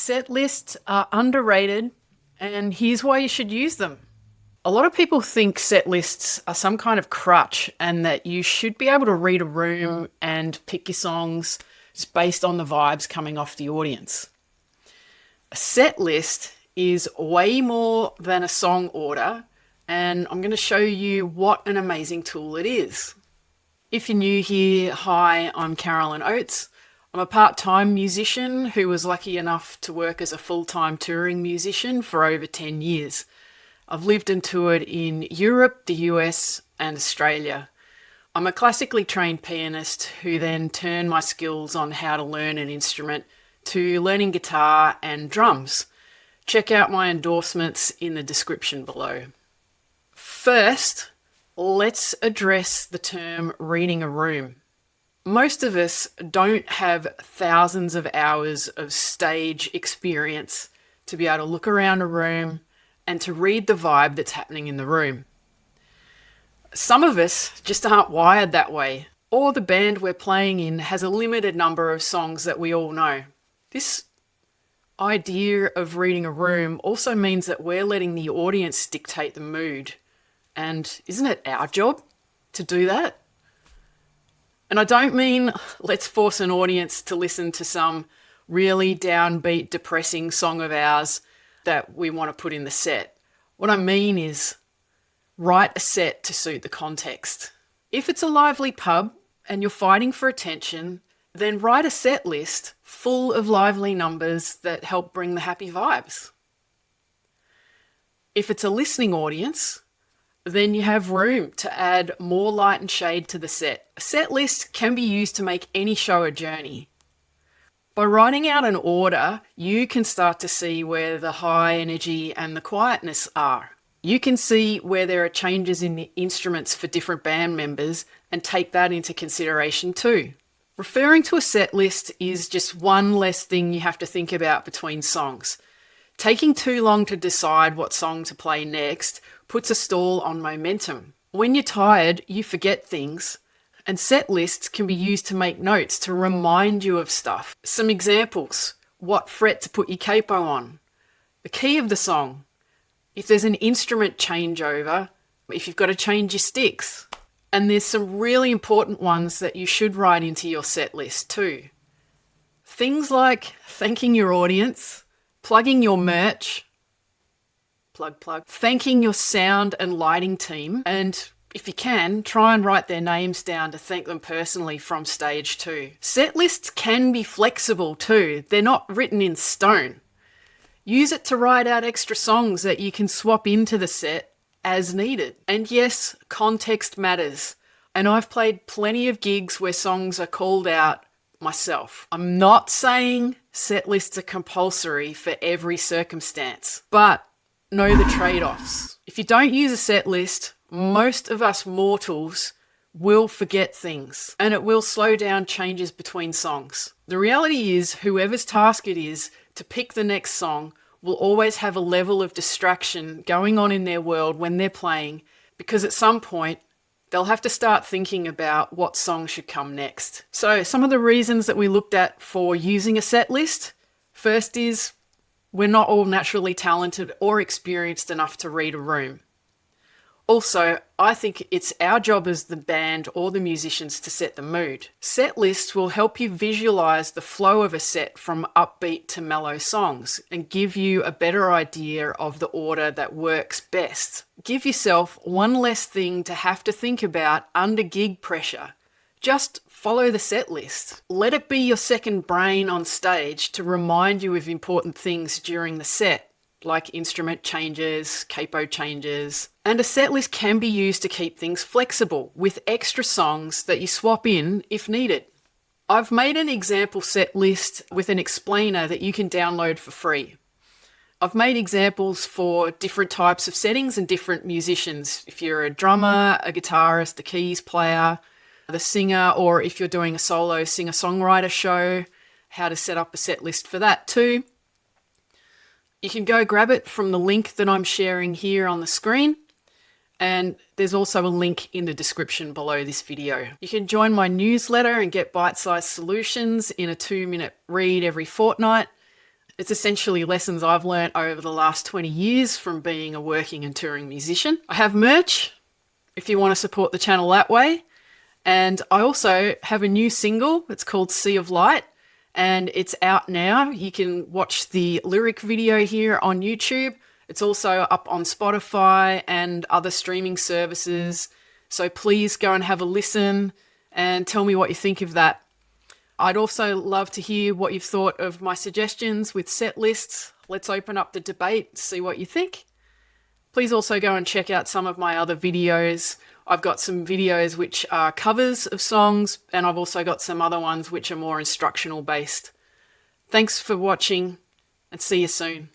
Set lists are underrated, and here's why you should use them. A lot of people think set lists are some kind of crutch and that you should be able to read a room and pick your songs just based on the vibes coming off the audience. A set list is way more than a song order, and I'm going to show you what an amazing tool it is. If you're new here, hi, I'm Carolyn Oates. I'm a part-time musician who was lucky enough to work as a full-time touring musician for over 10 years. I've lived and toured in Europe, the US, and Australia. I'm a classically trained pianist who then turned my skills on how to learn an instrument to learning guitar and drums. Check out my endorsements in the description below. First, let's address the term reading a room. Most of us don't have thousands of hours of stage experience to be able to look around a room and to read the vibe that's happening in the room. Some of us just aren't wired that way, or the band we're playing in has a limited number of songs that we all know. This idea of reading a room also means that we're letting the audience dictate the mood. And isn't it our job to do that? And I don't mean let's force an audience to listen to some really downbeat, depressing song of ours that we want to put in the set. What I mean is write a set to suit the context. If it's a lively pub and you're fighting for attention, then write a set list full of lively numbers that help bring the happy vibes. If it's a listening audience, then you have room to add more light and shade to the set. A set list can be used to make any show a journey. By writing out an order, you can start to see where the high energy and the quietness are. You can see where there are changes in the instruments for different band members and take that into consideration too. Referring to a set list is just one less thing you have to think about between songs. Taking too long to decide what song to play next puts a stall on momentum. When you're tired, you forget things, and set lists can be used to make notes to remind you of stuff. Some examples: what fret to put your capo on, the key of the song, if there's an instrument changeover, if you've got to change your sticks. And there's some really important ones that you should write into your set list too. Things like thanking your audience, plugging your merch, plug, thanking your sound and lighting team, and if you can, try and write their names down to thank them personally from stage too. Set lists can be flexible too. They're not written in stone. Use it to write out extra songs that you can swap into the set as needed. And yes, context matters. And I've played plenty of gigs where songs are called out myself. I'm not saying set lists are compulsory for every circumstance, but know the trade-offs. If you don't use a set list, most of us mortals will forget things, and it will slow down changes between songs. The reality is, whoever's task it is to pick the next song will always have a level of distraction going on in their world when they're playing, because at some point they'll have to start thinking about what song should come next. So some of the reasons that we looked at for using a set list: first is we're not all naturally talented or experienced enough to read a room. Also, I think it's our job as the band or the musicians to set the mood. Set lists will help you visualize the flow of a set from upbeat to mellow songs and give you a better idea of the order that works best. Give yourself one less thing to have to think about under gig pressure. Just follow the set list. Let it be your second brain on stage to remind you of important things during the set, like instrument changes, capo changes. And a set list can be used to keep things flexible with extra songs that you swap in if needed. I've made an example set list with an explainer that you can download for free. I've made examples for different types of settings and different musicians. If you're a drummer, a guitarist, a keys player, the singer, or if you're doing a solo singer-songwriter show, how to set up a set list for that too. You can go grab it from the link that I'm sharing here on the screen. And there's also a link in the description below this video. You can join my newsletter and get bite-sized solutions in a 2-minute read every fortnight. It's essentially lessons I've learnt over the last 20 years from being a working and touring musician. I have merch if you want to support the channel that way. And I also have a new single. It's called Sea of Light, and it's out now. You can watch the lyric video here on YouTube. It's also up on Spotify and other streaming services. So please go and have a listen and tell me what you think of that. I'd also love to hear what you've thought of my suggestions with set lists. Let's open up the debate, see what you think. Please also go and check out some of my other videos. I've got some videos which are covers of songs, and I've also got some other ones which are more instructional based. Thanks for watching, and see you soon.